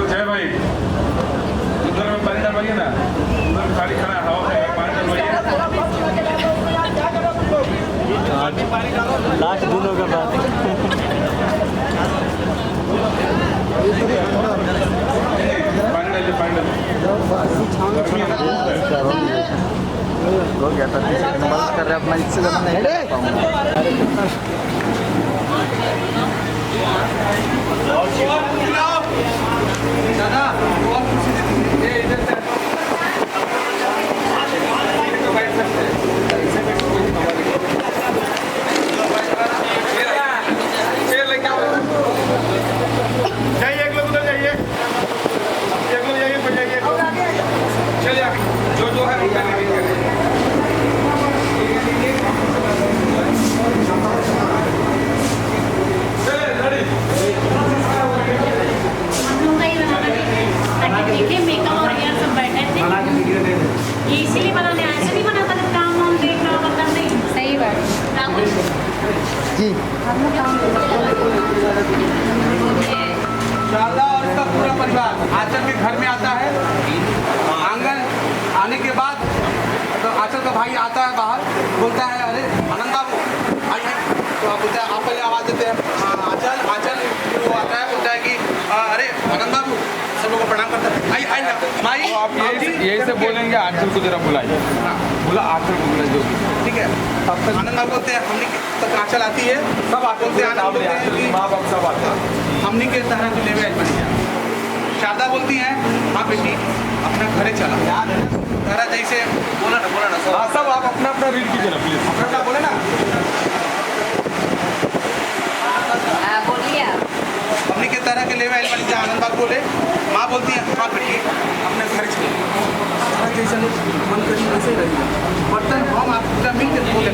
जय भाई उधर में पानी डालिए ना, उधर खाली खाना हवा है, पानी डालिए। लास्ट दिनों का बात है। पानी डालिए, पानी डालिए। हो गया था, नमाज कर रहे अपना, इससे ज़्यादा नहीं कर पाऊंगा। दादा और कुछ ये इधर से बैठ सकते हैं। चेयर लेके आओ, जाइए एक लोग उधर जाइए, एक लोग जाइए, फिर जाइए चलिए आगे जो जो है वो करने के लिए। देखिए मेकअप और हेयर सब बैठे थे, ये इसीलिए बनाने आए, ऐसे नहीं बनाता था काम वाम देख रहा मतलब नहीं। सही बात राहुल जी। शारदा और उसका पूरा परिवार आंचल के घर में आता है। आंगन आने के बाद तो आंचल का भाई आता है बाहर, बोलता है अरे आनंद बाबू आइए, तो आप बोलते हैं, आप पहले आवाज़ देते हैं आंचल आंचल, वो आता है बोलता है कि अरे आनंद बाबू, सब लोग को प्रणाम करता है, आई आई ना माई। तो आप यही से बोलेंगे आंचल को जरा बुलाइए, बोला आंचल को बुलाइए जो भी। ठीक है, तब तक आनंद बाबू बोलते हैं, हमने तक आंचल आती है, सब आते हैं, आनंद बोलते हैं कि माँ बाप सब आते हैं, हमने के तरह जो लेवे बन गया। शारदा बोलती हैं हाँ बेटी अपना घरे चला, तारा जैसे बोला ना सब। हाँ सब आप अपना अपना रीड कीजिए ना प्लीज। अपना बोले ना, बोलिए हमने के तरह के लेवे बन गया। आनंद बाबू बोले, माँ बोलती है हाँ बेटी अपने घरे चलो, तारा जैसे लोग मन करी वैसे रहेगा, बर्तन हम आप पूरा मिल के बोले